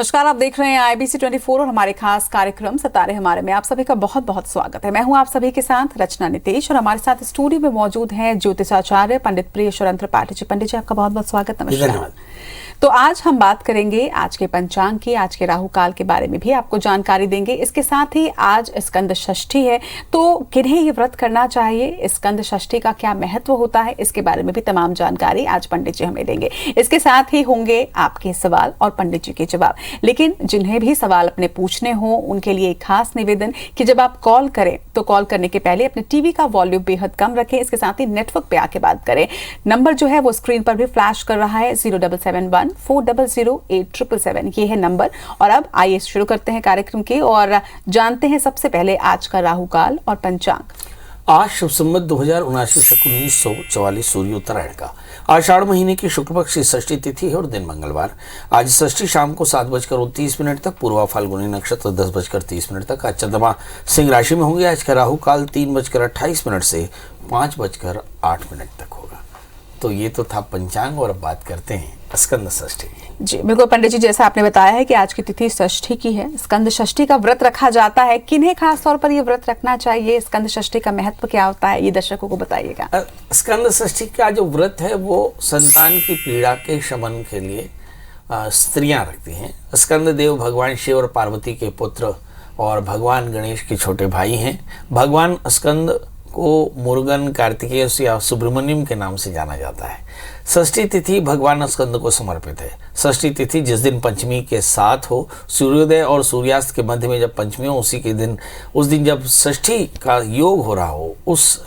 नमस्कार, आप देख रहे हैं IBC 24 और हमारे खास कार्यक्रम सितारे हमारे में आप सभी का बहुत बहुत स्वागत है। मैं हूं आप सभी के साथ रचना नितेश और हमारे साथ स्टूडियो में मौजूद हैं ज्योतिषाचार्य पंडित प्रियेश्वर त्रिपाठी जी। पंडित जी, आपका बहुत बहुत स्वागत। नमस्कार। तो आज हम बात करेंगे आज के पंचांग की, आज के राहु काल के बारे में भी आपको जानकारी देंगे। इसके साथ ही आज स्कंद षष्ठी है, तो किन्हें ये व्रत करना चाहिए, स्कंद षष्ठी का क्या महत्व होता है, इसके बारे में भी तमाम जानकारी आज पंडित जी हमें देंगे। इसके साथ ही होंगे आपके सवाल और पंडित जी के जवाब। लेकिन जिन्हें भी सवाल अपने पूछने हो उनके लिए एक खास निवेदन कि जब आप कॉल करें तो कॉल करने के पहले अपने टीवी का वॉल्यूम बेहद कम रखें। इसके साथ ही नेटवर्क पे आके बात करें। नंबर जो है वो स्क्रीन पर भी फ्लैश कर रहा है, 0771-400-8777 ये है नंबर। और अब आइए शुरू करते हैं कार्यक्रम की और जानते हैं सबसे पहले आज का राहु काल और पंचांग। आज शुभ संवत 2079 शक 1944 सूर्य उत्तरायण का आषाढ़ महीने की शुक्ल पक्ष की षष्ठी तिथि है और दिन मंगलवार। आज षष्ठी शाम को 7:29 तक, पूर्वा फाल्गुनी नक्षत्र 10:30 तक। आज चंद्रमा सिंह राशि में होंगे। आज का राहु काल 3:28 से 5:08 तक होगा। तो ये तो था पंचांग और अब बात करते हैं स्कंद षष्ठी। जी बिल्कुल पंडित जी, जैसा आपने बताया है कि आज की तिथि षष्ठी की है, स्कंद षष्ठी का व्रत रखा जाता है। किन्हें खास तौर पर ये व्रत रखना चाहिए, स्कंद षष्ठी का महत्व क्या होता है, ये दर्शकों को बताइएगा। स्कंद षष्ठी का जो व्रत है वो संतान की पीड़ा के शमन के लिए स्त्रियां रखती हैं। स्कंद देव भगवान शिव और पार्वती के पुत्र और भगवान गणेश के छोटे भाई हैं। भगवान स्कंद को मुरुगन, कार्तिकेय या सुब्रमण्यम के नाम से जाना जाता है। षष्ठी तिथि भगवान स्कंद को समर्पित है। षष्ठी तिथि जिस दिन पंचमी के साथ हो, सूर्योदय और सूर्यास्त के मध्य में जब पंचमी हो, उस दिन जब षष्ठी का योग हो रहा हो, उस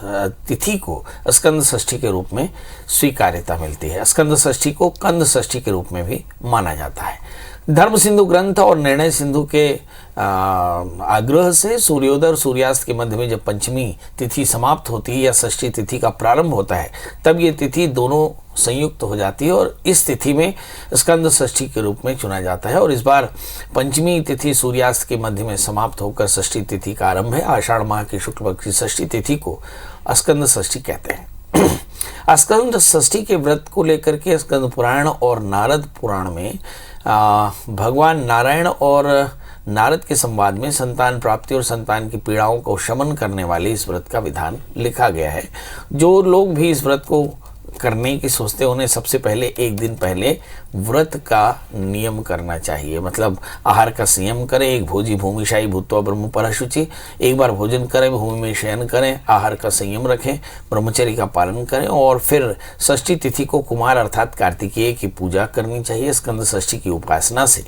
तिथि को स्कंद षष्ठी के रूप में स्वीकार्यता मिलती है। स्कंद षष्ठी को कंद षष्ठी के रूप में भी माना जाता है। धर्म सिंधु ग्रंथ और निर्णय सिंधु के आग्रह से सूर्योदय और सूर्यास्त के मध्य में जब पंचमी तिथि समाप्त होती है या षष्ठी तिथि का प्रारंभ होता है, तब ये तिथि दोनों संयुक्त हो जाती है और इस तिथि में स्कंद षष्ठी के रूप में चुना जाता है। और इस बार पंचमी तिथि सूर्यास्त के मध्य में समाप्त होकर षष्ठी तिथि का आरंभ है। आषाढ़ माह की शुक्ल पक्ष की षष्ठी तिथि को स्कंद षष्ठी कहते हैं। स्कंद षष्ठी के व्रत को लेकर के स्कंद पुराण और नारद पुराण में भगवान नारायण और नारद के संवाद में संतान प्राप्ति और संतान की पीड़ाओं को शमन करने वाले इस व्रत का विधान लिखा गया है। जो लोग भी इस व्रत को करने की सोचते हैं उन्हें सबसे पहले एक दिन पहले व्रत का नियम करना चाहिए। मतलब आहार का संयम करें, एक भोजी भूमिशाई भूत्वा ब्रह्म परशुचि, एक बार भोजन करें, भूमि में शयन करें, आहार का संयम रखें, ब्रह्मचर्य का पालन करें और फिर षष्ठी तिथि को कुमार अर्थात कार्तिकेय की पूजा करनी चाहिए। स्कंद षष्ठी की उपासना से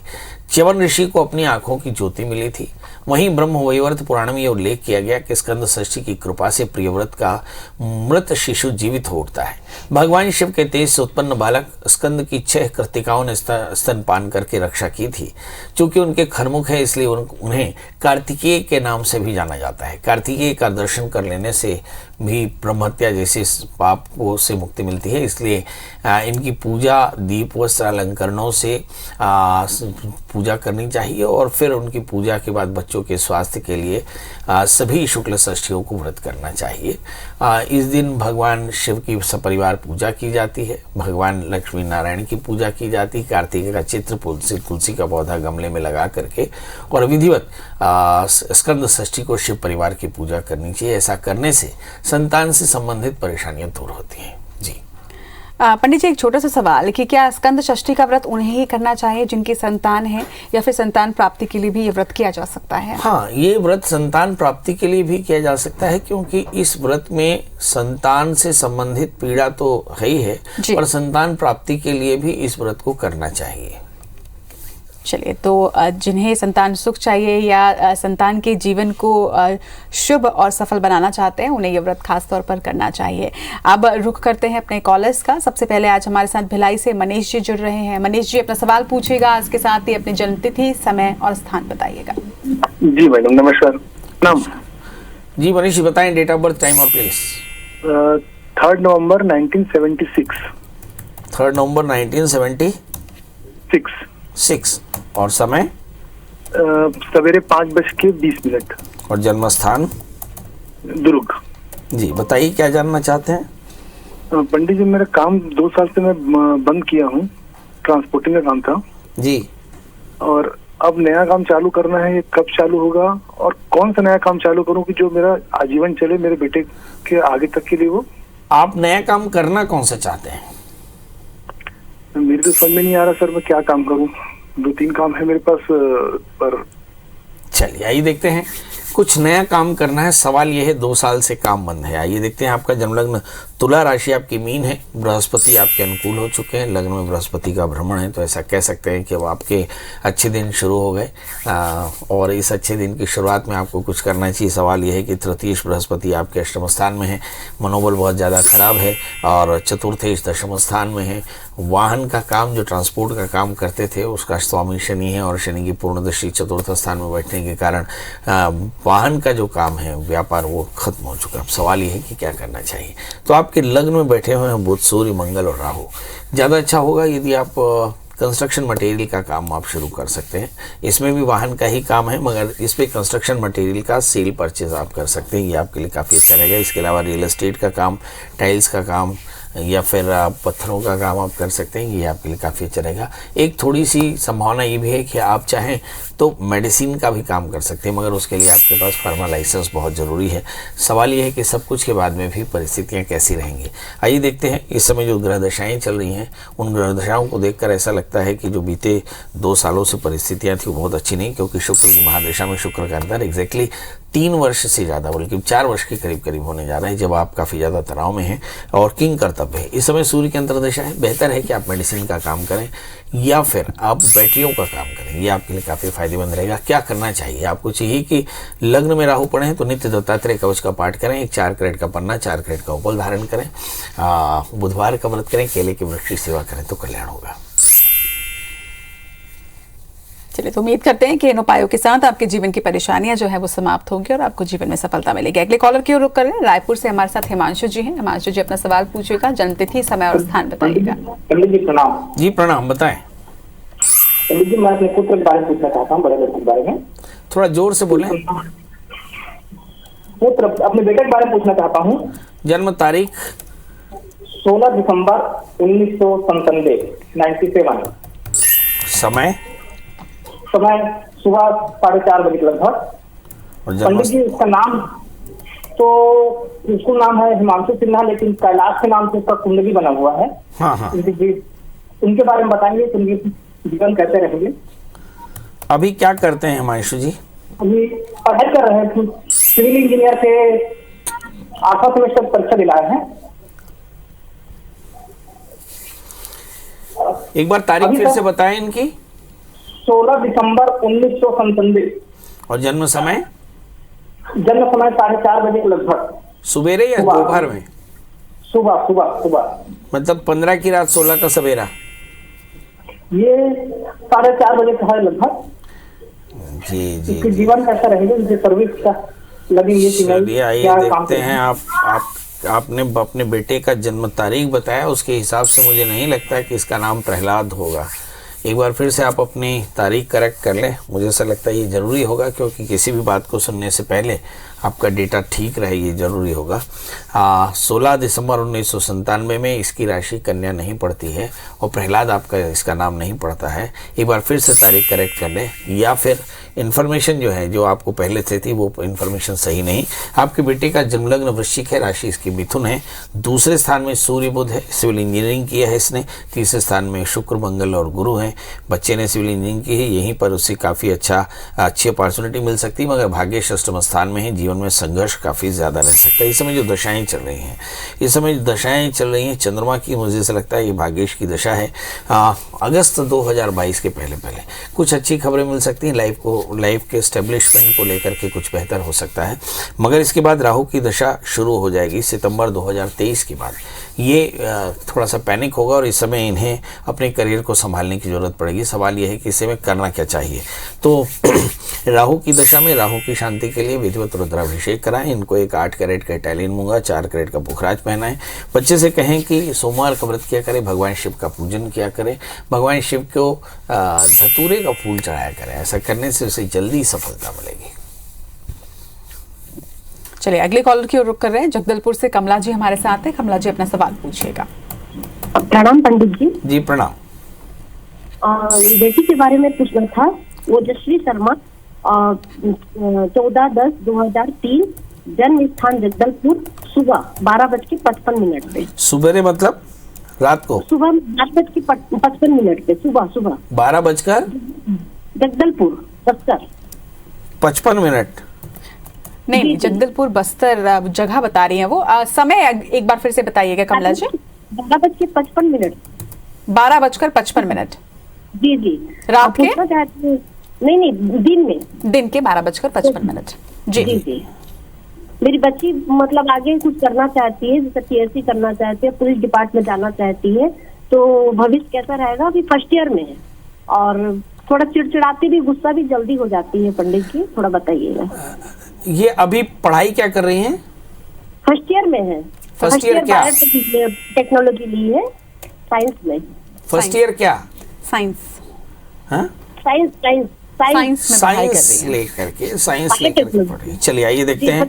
च्यवन ऋषि को अपनी आंखों की ज्योति मिली थी। वहीं ब्रह्म वैवर्त पुराण में यह उल्लेख किया गया कि स्कंद षष्ठी की कृपा से प्रियव्रत का मृत शिशु जीवित हो उठता है। भगवान शिव के तेज से उत्पन्न बालक स्कंद की 6 कृतिकाओं ने स्तनपान करके रक्षा की थी। चूंकि उनके खरमुख है इसलिए उन्हें कार्तिकेय के नाम से भी जाना जाता है। कार्तिकेय का दर्शन कर लेने से भी ब्रह्महत्या जैसे पापों से मुक्ति मिलती है। इसलिए इनकी पूजा दीप वस्त्र अलंकरणों से पूजा करनी चाहिए और फिर उनकी पूजा के बाद बच्चों के स्वास्थ्य के लिए सभी शुक्ल षष्ठियों को व्रत करना चाहिए। इस दिन भगवान शिव की सपरिवार पूजा की जाती है, भगवान लक्ष्मी नारायण की पूजा की जाती है। कार्तिकेय का चित्र तुलसी का पौधा गमले में लगा करके और विधिवत स्कंद षष्ठी को शिव परिवार की पूजा करनी चाहिए। ऐसा करने से संतान से संबंधित परेशानियां दूर होती हैं। जी पंडित जी, एक छोटा सा सवाल कि क्या स्कंद षष्ठी का व्रत उन्हें ही करना चाहिए जिनकी संतान है या फिर संतान प्राप्ति के लिए भी ये व्रत किया जा सकता है? हाँ, ये व्रत संतान प्राप्ति के लिए भी किया जा सकता है क्योंकि इस व्रत में संतान से संबंधित पीड़ा तो है ही है और संतान प्राप्ति के लिए भी इस व्रत को करना चाहिए। चलिए, तो जिन्हें संतान सुख चाहिए या संतान के जीवन को शुभ और सफल बनाना चाहते हैं उन्हें ये व्रत खास तौर पर करना चाहिए। अब रुख करते हैं अपने कॉलर्स का। सबसे पहले आज हमारे साथ भिलाई से मनीष जी जुड़ रहे हैं। मनीष जी, अपना सवाल पूछिएगा, इसके साथ ही अपनी जन्मतिथि, समय और स्थान बताइएगा। जी मैडम, नमस्कार। नाम? जी मनीष जी, बताएं डेट ऑफ बर्थ, टाइम और प्लेस। 3 नवंबर 1976। 3 नवंबर 1976 और समय? सवेरे 5:20 और जन्म स्थान? दुर्ग। जी बताइए, क्या जानना चाहते हैं? पंडित जी, मेरा काम 2 साल से मैं बंद किया हूँ, ट्रांसपोर्टिंग का काम था जी। और अब नया काम चालू करना है, ये कब चालू होगा और कौन सा नया काम चालू करूं कि जो मेरा आजीवन चले मेरे बेटे के आगे तक के लिए? वो आप नया काम करना कौन सा चाहते हैं? मेरे तो समझ में नहीं आ रहा सर, मैं क्या काम करूं। 2-3 काम है मेरे पास, पर चलिए आइए देखते हैं। कुछ नया काम करना है, सवाल यह है 2 साल से काम बंद है। आइए देखते हैं। आपका जन्मलग्न तुला राशि आपकी मीन है, बृहस्पति आपके अनुकूल हो चुके हैं, लग्न में बृहस्पति का भ्रमण है, तो ऐसा कह सकते हैं कि अब आपके अच्छे दिन शुरू हो गए। और इस अच्छे दिन की शुरुआत में आपको कुछ करना चाहिए। सवाल यह है कि तृतीयेश बृहस्पति आपके अष्टम स्थान में है, मनोबल बहुत ज़्यादा खराब है, और चतुर्थेश दशम स्थान में है। वाहन का काम, जो ट्रांसपोर्ट का काम करते थे, उसका स्वामी शनि है, और शनि की पूर्णदृष्टि चतुर्थ स्थान में बैठने के कारण वाहन का जो काम है, व्यापार, वो खत्म हो चुका। अब सवाल ये है कि क्या करना चाहिए। तो आपके लग्न में बैठे हुए हैं बुध, सूर्य, मंगल और राहु। ज़्यादा अच्छा होगा यदि आप कंस्ट्रक्शन मटेरियल का काम आप शुरू कर सकते हैं। इसमें भी वाहन का ही काम है, मगर इस पे कंस्ट्रक्शन मटेरियल का सेल परचेज आप कर सकते हैं, ये आपके लिए काफ़ी अच्छा रहेगा। इसके अलावा रियल एस्टेट का काम, टाइल्स का काम, या फिर आप पत्थरों का काम आप कर सकते हैं, ये आपके लिए काफ़ी अच्छा रहेगा। एक थोड़ी सी संभावना ये भी है कि आप चाहें तो मेडिसिन का भी काम कर सकते हैं, मगर उसके लिए आपके पास फार्मा लाइसेंस बहुत ज़रूरी है। सवाल ये है कि सब कुछ के बाद में भी परिस्थितियाँ कैसी रहेंगी। आइए देखते हैं। इस समय जो ग्रह दशाएँ चल रही हैं, उन ग्रह दशाओं को देखकर ऐसा लगता है कि जो बीते 2 सालों से परिस्थितियाँ थी वो बहुत अच्छी नहीं, क्योंकि शुक्र की महादशा में शुक्र का अंतर एग्जैक्टली 3 वर्ष से ज़्यादा, बल्कि 4 वर्ष के करीब करीब होने जा रहा है, जब आप काफ़ी ज़्यादा तनाव में हैं और किंग कर्तव्य है। इस समय सूर्य की अंतर्दशा है। बेहतर है कि आप मेडिसिन का काम करें या फिर आप बैटरियों का काम करें, ये आपके लिए काफ़ी फायदेमंद रहेगा। क्या करना चाहिए? आपको चाहिए कि लग्न में राहु पड़े हैं तो नित्य दत्तात्रेय कवच का पाठ करें, एक 4 कैरेट का पन्ना, 4 कैरेट का उपल धारण करें, बुधवार का व्रत करें, केले के वृक्ष की सेवा करें तो कल्याण होगा। चलिए, तो उम्मीद करते हैं कि इन उपायों के साथ आपके जीवन की परेशानियां जो है वो समाप्त होंगी और आपको जीवन में सफलता मिलेगी। अगले कॉलर की ओर रुख करें। रायपुर से हमारे साथ हिमांशु जी हैं। हिमांशु जी अपना सवाल पूछिएगा, जन्मतिथि, समय और स्थान बताइएगा। पंडित जी प्रणाम। जी प्रणाम, बताएं। पंडित जी, मैं अपने पुत्र के बारे में पूछना चाहता हूँ, बड़े लड़के के बारे में। थोड़ा जोर से बोलें। पुत्र, अपने बेटे के बारे में पूछना चाहता हूँ। जन्म तारीख 16 दिसंबर 1997। समय समय सुबह 4:30 बजे के लगभग। पंडित जी, उसका नाम तो स्कूल नाम है हिमांशु सिन्हा, लेकिन कैलाश के नाम से उसका कुंडली बना हुआ है। हाँ हाँ। उनके बारे में बताएंगे, उनके जीवन कैसे रहेंगे? अभी क्या करते हैं हिमांशु जी? अभी पढ़ाई कर रहे हैं, सिविल इंजीनियर के 8वां सेमेस्टर परीक्षा दिलाए हैं। एक बार तारीख फिर से बताएं इनकी। 16 दिसंबर 1997। और जन्म समय? जन्म समय 4:30 बजे के लगभग। सुबेरे या दोपहर में? सुबह सुबह सुबह। मतलब 15 की रात 16 का सवेरा। ये 4:30 बजे का है लगभग। जी जी। इसके जीवन कैसा रहेगा, इनके सर्विस का लगेंगे कि नहीं? चलिए आइए देखते हैं। आपने अपने बेटे का जन्म तारीख बताया, उसके हिसाब से मुझे नहीं लगता कि इसका नाम प्रहलाद होगा। एक बार फिर से आप अपनी तारीख करेक्ट कर लें, मुझे ऐसा लगता है ये ज़रूरी होगा, क्योंकि किसी भी बात को सुनने से पहले आपका डेटा ठीक रहे, ये ज़रूरी होगा। 16 दिसंबर 1997 में इसकी राशि कन्या नहीं पड़ती है और प्रहलाद आपका इसका नाम नहीं पड़ता है। एक बार फिर से तारीख करेक्ट कर लें, या फिर इन्फॉर्मेशन जो है, जो आपको पहले से थी, वो इन्फॉर्मेशन सही नहीं। आपके बेटे का जन्मलग्न वृश्चिक है, राशि इसकी मिथुन है, दूसरे स्थान में सूर्य बुध है, सिविल इंजीनियरिंग किया है इसने, तीसरे स्थान में शुक्र मंगल और गुरु हैं। बच्चे ने सिविल इंजीनियरिंग की है, यहीं पर उससे काफ़ी अच्छी अपॉर्चुनिटी मिल सकती है, मगर भाग्येश अष्टम स्थान में है, जीवन में संघर्ष काफ़ी ज़्यादा रह सकता है। इस समय जो दशाएं चल रही हैं, चंद्रमा की, मुझे ऐसा लगता है ये भाग्येश की दशा है। अगस्त 2022 के पहले कुछ अच्छी खबरें मिल सकती हैं, लाइफ के एस्टेब्लिशमेंट को लेकर के कुछ बेहतर हो सकता है, मगर इसके बाद राहु की दशा शुरू हो जाएगी सितंबर 2023 के बाद। ये थोड़ा सा पैनिक होगा और इस समय इन्हें अपने करियर को संभालने की ज़रूरत पड़ेगी। सवाल यह है कि इस समय करना क्या चाहिए। तो राहु की दशा में राहु की शांति के लिए विधिवत रुद्राभिषेक कराएं, इनको एक 8 कैरेट का इटालियन मूंगा, 4 कैरेट का पुखराज पहनाएं। बच्चे से कहें कि सोमवार का व्रत किया करें, भगवान शिव का पूजन किया करें, भगवान शिव को धतूरे का फूल चढ़ाया करें। ऐसा करने से उसे जल्दी सफलता मिलेगी। चलिए, अगले कॉलर की ओर रुख कर रहे हैं। जगदलपुर से कमला जी हमारे साथ हैं। कमला जी अपना सवाल पूछिएगा। प्रणाम पंडित जी। जी प्रणाम। बेटी के बारे में पूछना था। ओजस्वी शर्मा, 14/10/2003, जन्म स्थान जगदलपुर, सुबह 12:55 पे। सुबह मतलब रात को? सुबह 12:55 पे, सुबह 12 बजकर जगदलपुर बस्तर 55। नहीं, जगदलपुर बस्तर जगह बता रही हैं वो। समय एक बार फिर से बताइएगा कमला जी। 12:55। 12:55। जी जी। रात के? नहीं, दिन में। दिन के 12:55। जी जी। मेरी बच्ची मतलब आगे कुछ करना चाहती है, जैसे PSC करना चाहती है, पुलिस डिपार्टमेंट में जाना चाहती है, तो भविष्य कैसा रहेगा? अभी फर्स्ट ईयर में है और थोड़ा चिड़चिड़ाती भी, गुस्सा भी जल्दी हो जाती है। पंडित जी थोड़ा बताइएगा। ये अभी पढ़ाई क्या कर रही हैं? फर्स्ट ईयर में है। फर्स्ट ईयर क्या? टेक्नोलॉजी ली है, साइंस में। फर्स्ट ईयर क्या? साइंस। हाँ, साइंस में पढ़ाई कर रही साइंस हैं। लेकर के पढ़ रही है। चलिए आइए देखते हैं।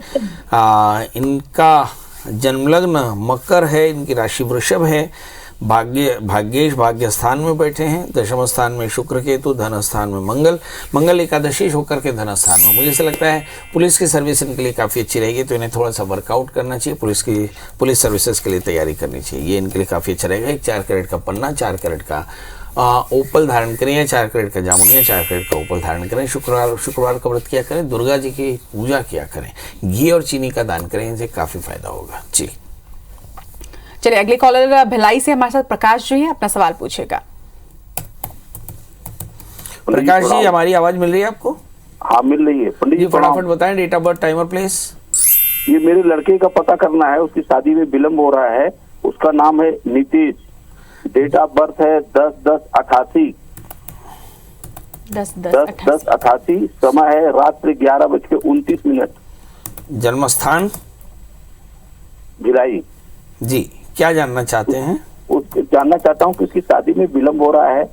इनका जन्मलग्न मकर है, इनकी राशि वृषभ है, भाग्येश भाग्य स्थान में बैठे हैं, दशम स्थान में शुक्र केतु, धन स्थान में मंगल एकादशी होकर के धन स्थान में। मुझे ऐसा लगता है पुलिस की सर्विस इनके लिए काफ़ी अच्छी रहेगी, तो इन्हें थोड़ा सा वर्कआउट करना चाहिए, पुलिस सर्विसेज के लिए तैयारी करनी चाहिए। ये इनके लिए काफ़ी अच्छा रहेगा। एक 4 कैरेट का पन्ना, 4 कैरेट का ओपल धारण करें, या 4 कैरेट का जामुनिया, 4 कैरेट का ओपल धारण करें। शुक्रवार का व्रत किया करें, दुर्गा जी की पूजा किया करें, घी और चीनी का दान करें, इनसे काफ़ी फायदा होगा। जी चलिए अगले कॉलर भिलाई से हमारे साथ प्रकाश जी हैं, अपना सवाल पूछेगा। प्रकाश जी, हमारी आवाज मिल रही है आपको? हाँ मिल रही है। पंडित जी फटाफट बताएं डेट ऑफ बर्थ, टाइम और प्लेस। ये मेरे लड़के का पता करना है, उसकी शादी में विलम्ब हो रहा है। उसका नाम है नीतीश, डेट ऑफ बर्थ है 10/10/88। 10/10/88, समय है रात्रि 11:29। जन्म स्थान भिलाई। जी, क्या जानना चाहते हैं? जानना चाहता हूँ कि उसकी शादी में विलम्ब हो रहा है।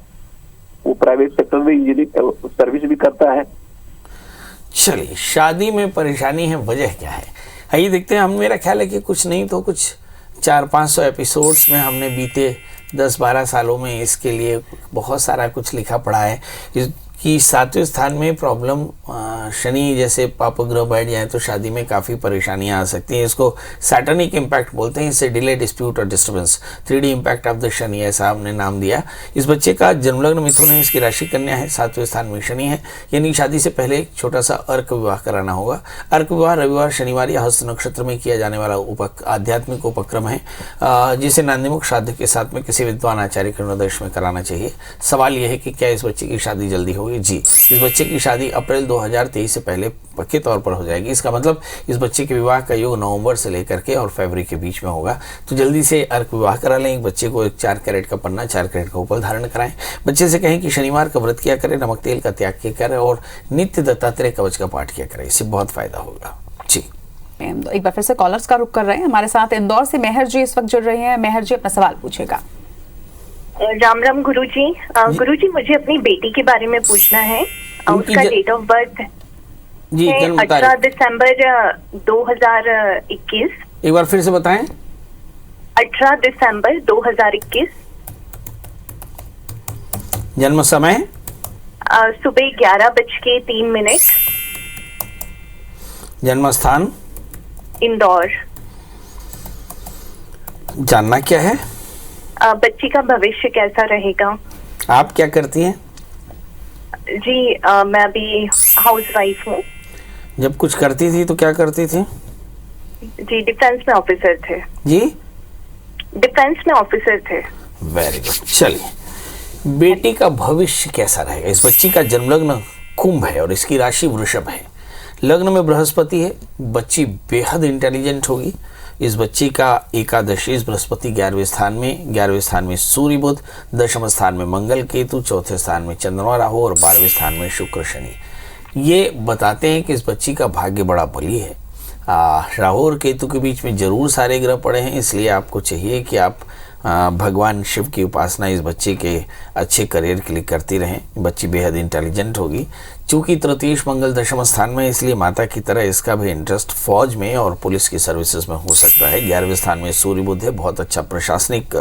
वो प्राइवेट सेक्टर में इंजीनियरिंग सर्विस भी करता है। चलिए, शादी में परेशानी है, वजह क्या है आइए देखते हैं हम। मेरा ख्याल है कि कुछ नहीं तो कुछ 400-500 एपिसोड्स में हमने बीते 10-12 सालों में इसके लिए बहुत सारा कुछ लिखा पड़ा है कि 7वें स्थान में प्रॉब्लम, शनि जैसे पापग्रह बैठ जाए तो शादी में काफ़ी परेशानियां आ सकती हैं। इसको सैटर्निक इम्पैक्ट बोलते हैं, इससे डिले, डिस्प्यूट और disturbance, 3D impact of the Shani, ऐसा हमने नाम दिया। इस बच्चे का जन्मलग्न मिथुन है, इसकी राशि कन्या है, 7वें स्थान में शनि है, यानी शादी से पहले एक छोटा सा अर्क विवाह कराना होगा। अर्क विवाह रविवार, शनिवार या हस्त नक्षत्र में किया जाने वाला आध्यात्मिक उपक्रम है, जिसे नांदीमुख श्राद्ध के साथ में किसी विद्वान आचार्य के निर्देश में कराना चाहिए। सवाल यह है कि क्या इस बच्चे की शादी जल्दी होगी? जी, इस बच्चे की शादी अप्रैल 2023 से पहले पक्के तौर पर हो जाएगी। इसका मतलब इस बच्चे के विवाह का योग नवंबर से लेकर के और फरवरी के बीच में होगा। तो जल्दी से अर्क विवाह करा लें। एक बच्चे को एक 4 कैरेट का पन्ना, 4 कैरेट का ओपल धारण कराएं। बच्चे से कहें कि शनिवार का व्रत किया करें, नमक तेल का त्याग किया करें और नित्य दत्तात्रेय कवच का पाठ किया करें, इससे बहुत फायदा होगा। जी, एक बार फिर से कॉलर्स का रुख कर रहे हैं। हमारे साथ इंदौर से मेहर जी इस वक्त जुड़ रहे हैं। मेहर जी, अपना सवाल पूछेगा। राम राम गुरुजी। गुरुजी, मुझे अपनी बेटी के बारे में पूछना है। उसका डेट ऑफ बर्थ जी, है 18 दिसंबर 2021। एक बार फिर से बताएं। 18 दिसंबर 2021। जन्म समय सुबह 11:03। जन्म स्थान इंदौर। जानना क्या है? बच्ची का भविष्य कैसा रहेगा? आप क्या करती हैं? जी, मैं अभी हाउसवाइफ हूँ। जब कुछ करती थी तो क्या करती थी? जी, डिफेंस में ऑफिसर थे। जी, डिफेंस में ऑफिसर थे। Very good. चलिए, बेटी का भविष्य कैसा रहेगा? इस बच्ची का जन्मलग्न कुंभ है और इसकी राशि वृषभ है। लग्न में बृहस्पति है। बच्ची बेहद इंटेलिजेंट होगी। इस बच्ची का एकादशी बृहस्पति 11वें स्थान में सूर्य बुध, दशम स्थान में मंगल केतु, चौथे स्थान में चंद्रमा राहु और 12वें स्थान में शुक्र शनि। ये बताते हैं कि इस बच्ची का भाग्य बड़ा बली है। राहु और केतु के बीच में जरूर सारे ग्रह पड़े हैं, इसलिए आपको चाहिए कि आप भगवान शिव की उपासना इस बच्चे के अच्छे करियर के लिए करती रहें। बच्ची बेहद इंटेलिजेंट होगी। चूंकि तृतीयेश मंगल दशम स्थान में, इसलिए माता की तरह इसका भी इंटरेस्ट फौज में और पुलिस की सर्विसेज में हो सकता है। 11वें स्थान में सूर्य बुध है, बहुत अच्छा प्रशासनिक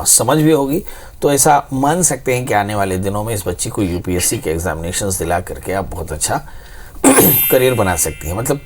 समझ भी होगी। तो ऐसा मान सकते हैं कि आने वाले दिनों में इस बच्ची को यूपीएससी के एग्जामिनेशंस दिला करके आप बहुत अच्छा करियर बना सकती हैं। मतलब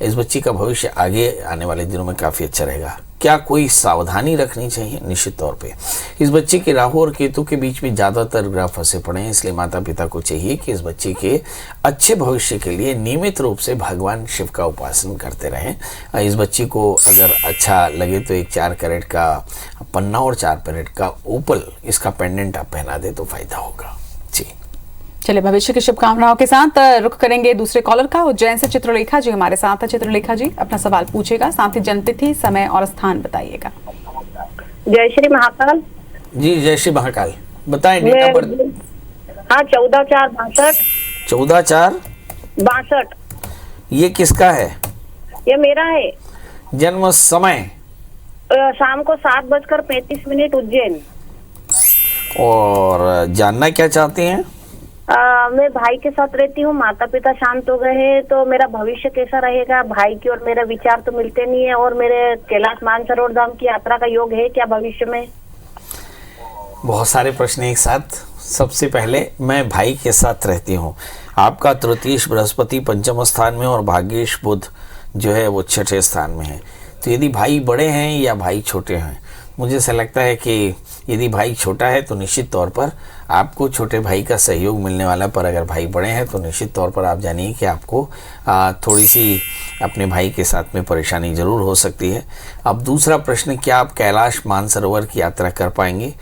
इस बच्ची का भविष्य आगे आने वाले दिनों में काफ़ी अच्छा रहेगा। क्या कोई सावधानी रखनी चाहिए? निश्चित तौर पे इस बच्चे के राहु और केतु के बीच में ज़्यादातर ग्रह फंसे पड़े हैं, इसलिए माता पिता को चाहिए कि इस बच्चे के अच्छे भविष्य के लिए नियमित रूप से भगवान शिव का उपासन करते रहें। इस बच्ची को अगर अच्छा लगे तो एक 4 कैरेट का पन्ना और 4 कैरेट का ओपल इसका पेंडेंट आप पहना दे तो फायदा होगा जी। चलिए, भविष्य की शुभकामनाओं के साथ रुख करेंगे दूसरे कॉलर का। उज्जैन से चित्रलेखा जी हमारे साथ है। चित्रलेखा जी अपना सवाल पूछेगा, साथ ही जन्मतिथि, समय और स्थान बताइएगा। जय श्री महाकाल जी। जय श्री महाकाल। बताएं डेट ऑफ बर्थ। हाँ, 14/4/62। 14/4/62। ये किसका है? ये मेरा है। जन्म समय? शाम को 7:35 उज्जैन। और जानना क्या चाहते हैं? मैं भाई के साथ रहती हूँ, माता पिता शांत हो गए हैं, तो मेरा भविष्य कैसा रहेगा? भाई की और मेरा विचार तो मिलते नहीं है, और मेरे कैलाश मानसरोवर धाम की यात्रा का योग है क्या भविष्य में? बहुत सारे प्रश्न एक साथ। सबसे पहले, मैं भाई के साथ रहती हूँ। आपका तृतीयेश बृहस्पति पंचम स्थान में और भाग्येश बुध जो है वो 6ठे स्थान में है। तो यदि भाई बड़े हैं या भाई छोटे हैं, मुझे ऐसा लगता है कि यदि भाई छोटा है तो निश्चित तौर पर आपको छोटे भाई का सहयोग मिलने वाला, पर अगर भाई बड़े हैं तो निश्चित तौर पर आप जानिए कि आपको थोड़ी सी अपने भाई के साथ में परेशानी ज़रूर हो सकती है। अब दूसरा प्रश्न, क्या आप कैलाश मानसरोवर की यात्रा कर पाएंगे?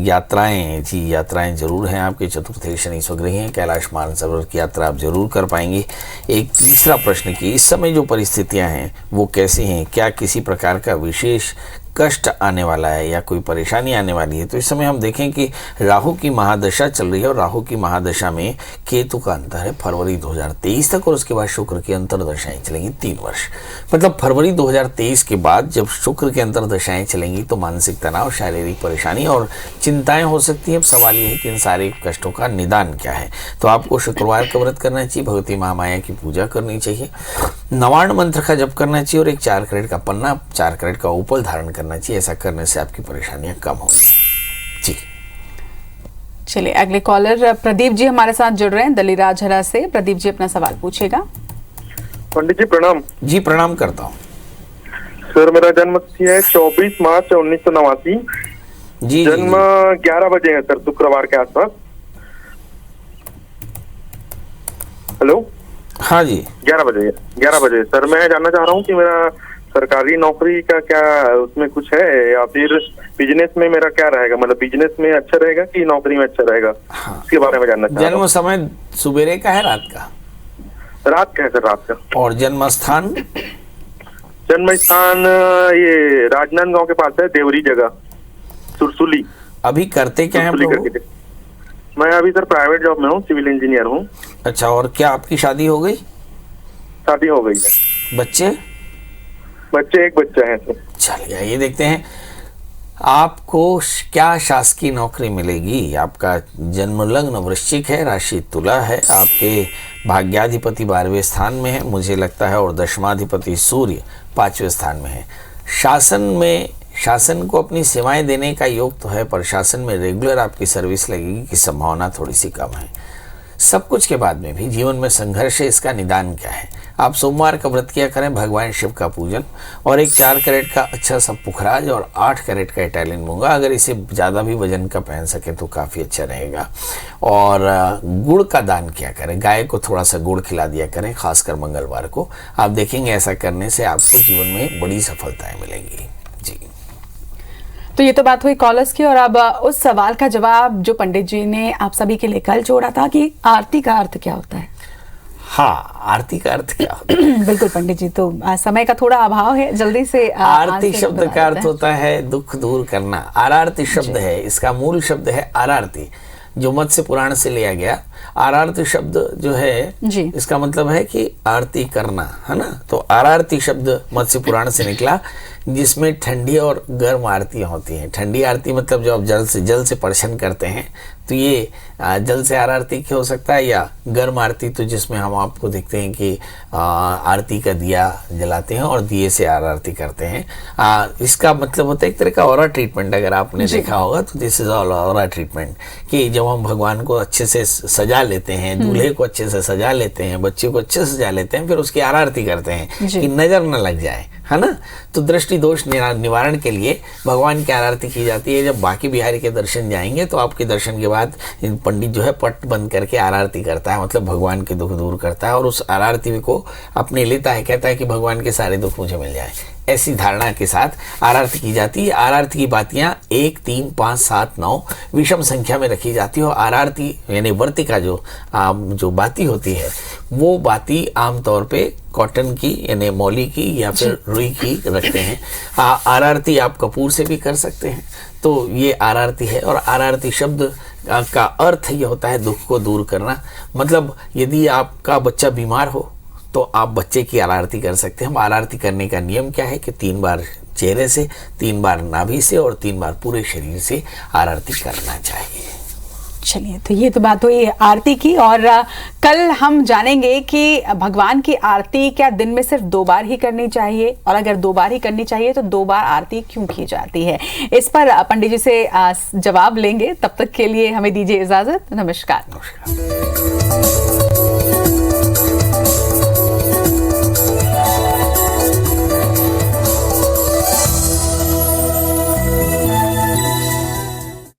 यात्राएं ज़रूर हैं आपके। चतुर्थे शनि स्वग्रही हैं, कैलाश मानसरोवर की यात्रा आप ज़रूर कर पाएंगे। एक तीसरा प्रश्न कि इस समय जो परिस्थितियाँ हैं वो कैसी हैं? क्या किसी प्रकार का विशेष कष्ट आने वाला है या कोई परेशानी आने वाली है? तो इस समय हम देखें कि राहु की महादशा चल रही है, और राहु की महादशा में केतु का अंतर है फरवरी 2023 तक, और उसके बाद शुक्र की अंतरदशाएं चलेंगी 3 वर्ष। मतलब फरवरी 2023 के बाद जब शुक्र की अंतरदशाएं चलेंगी तो मानसिक तनाव, शारीरिक परेशानी और चिंताएं हो सकती हैं। अब सवाल यह है कि इन सारे कष्टों का निदान क्या है? तो आपको शुक्रवार का व्रत करना चाहिए, भगवती महामाया की पूजा करनी चाहिए, नवार्ण मंत्र का जप करना चाहिए, और एक 4 कैरेट का पन्ना, 4 कैरेट का ओपल धारण करना चाहिए। ऐसा करने से आपकी परेशानियां कम होंगी जी। चलिए, अगले कॉलर प्रदीप जी हमारे साथ जुड़ रहे हैं दलीराजहरा से। प्रदीप जी अपना सवाल पूछेगा। पंडित जी प्रणाम। जी प्रणाम करता हूँ सर। मेरा जन्म तिथि है 24 मार्च 1989। जी। जन्म 11 बजे है सर, शुक्रवार के आसपास। हेलो। हाँ जी। 11 बजे सर। मैं जानना चाह रहा हूँ कि मेरा सरकारी नौकरी का क्या उसमें कुछ है, या फिर बिजनेस में मेरा क्या रहेगा? मतलब बिजनेस में अच्छा रहेगा कि नौकरी में अच्छा रहेगा? हाँ। इसके बारे में जानना चाह रहा हूँ। जन्म समय सुबेरे का है रात का? रात का है सर, रात का। और जन्म स्थान? जन्म स्थान ये राजनांदगांव के पास है, देवरी जगह, सुरसुली। अभी करते क्या है प्रभु? मैं अभी सर प्राइवेट जॉब में हूँ, सिविल इंजीनियर हूँ। अच्छा, और क्या आपकी शादी हो गई? शादी हो गई है। बच्चे? एक बच्चा है सर। चलिए ये देखते हैं आपको क्या शासकीय नौकरी मिलेगी। आपका जन्म लग्न वृश्चिक है, राशि तुला है, आपके भाग्याधिपति 12वें स्थान में है मुझे लगता है, और दशमाधिपति सूर्य 5वें स्थान में है। शासन को अपनी सेवाएं देने का योग तो है, पर शासन में रेगुलर आपकी सर्विस लगेगी की संभावना थोड़ी सी कम है। सब कुछ के बाद में भी जीवन में संघर्ष है, इसका निदान क्या है? आप सोमवार का व्रत किया करें, भगवान शिव का पूजन, और एक 4 कैरेट का अच्छा सा पुखराज और 8 कैरेट का इटालियन मूंगा, अगर इसे ज़्यादा भी वजन का पहन सके तो काफ़ी अच्छा रहेगा। और गुड़ का दान किया करें, गाय को थोड़ा सा गुड़ खिला दिया करें, खासकर मंगलवार को। आप देखेंगे ऐसा करने से आपको जीवन में बड़ी सफलताएँ मिलेंगी जी। तो ये तो बात हुई कॉलर्स की, और अब उस सवाल का जवाब जो पंडित जी ने आप सभी के लिए कल जोड़ा था कि आरती का अर्थ क्या होता है। हाँ, आरती का अर्थ क्या होता है? बिल्कुल पंडित जी, तो समय का थोड़ा अभाव है, जल्दी से आरती शब्द का अर्थ होता है दुख दूर करना। आरारती शब्द है, इसका मूल शब्द है आरारती। जो मत्स्य पुराण से लिया गया। आरार्ति शब्द जो है इसका मतलब है कि आरती करना, है ना। तो आरार्ति शब्द मत्स्य पुराण से निकला, जिसमें ठंडी और गर्म आरतियां होती हैं। ठंडी आरती मतलब जो आप जल से प्रशन करते हैं, तो ये जल से आरती हो सकता है, या गर्म आरती तो जिसमें हम आपको देखते हैं कि आरती का दिया जलाते हैं और दिए से आरती करते हैं। इसका मतलब होता है एक तरह का ऑरा ट्रीटमेंट। अगर आपने देखा होगा तो this is all aura treatment, कि जब हम भगवान को अच्छे से सजा लेते हैं, दूल्हे को अच्छे से सजा लेते हैं, बच्चे को अच्छे से सजा लेते हैं, फिर उसकी आरती करते हैं कि नजर न लग जाए, है ना। तो दृष्टि दोष निवारण के लिए भगवान की आरती की जाती है। जब बाकी बिहारी के दर्शन जाएंगे तो आपके दर्शन के बाद पंडित जो है पट बंद करके आरती करता है, मतलब भगवान के दुख दूर करता है और उस आरती को अपने लेता है, कहता है कि भगवान के सारे दुख मुझे मिल जाए। ऐसी धारणा के साथ आरती की जाती है। आरती की बातियां 1, 3, 5, 7, 9 विषम संख्या में रखी जाती है। और आरती यानी वर्ती का जो बाती होती है, वो बाती आमतौर पे कॉटन की यानी मौली की या फिर रुई की रखते हैं। आरती आप कपूर से भी कर सकते हैं। तो ये आरती है। और आरती शब्द का अर्थ ये होता है दुख को दूर करना। मतलब यदि आपका बच्चा बीमार हो तो आप बच्चे की आरती कर सकते हैं। हम आरती करने का नियम क्या है कि 3 बार चेहरे से, 3 बार नाभि से और 3 बार पूरे शरीर से आरती करना चाहिए। चलिए, तो ये तो बात हुई आरती की। और कल हम जानेंगे कि भगवान की आरती क्या दिन में सिर्फ 2 बार ही करनी चाहिए, और अगर 2 बार ही करनी चाहिए तो 2 बार आरती क्यों की जाती है। इस पर पंडित जी से जवाब लेंगे। तब तक के लिए हमें दीजिए इजाजत। नमस्कार।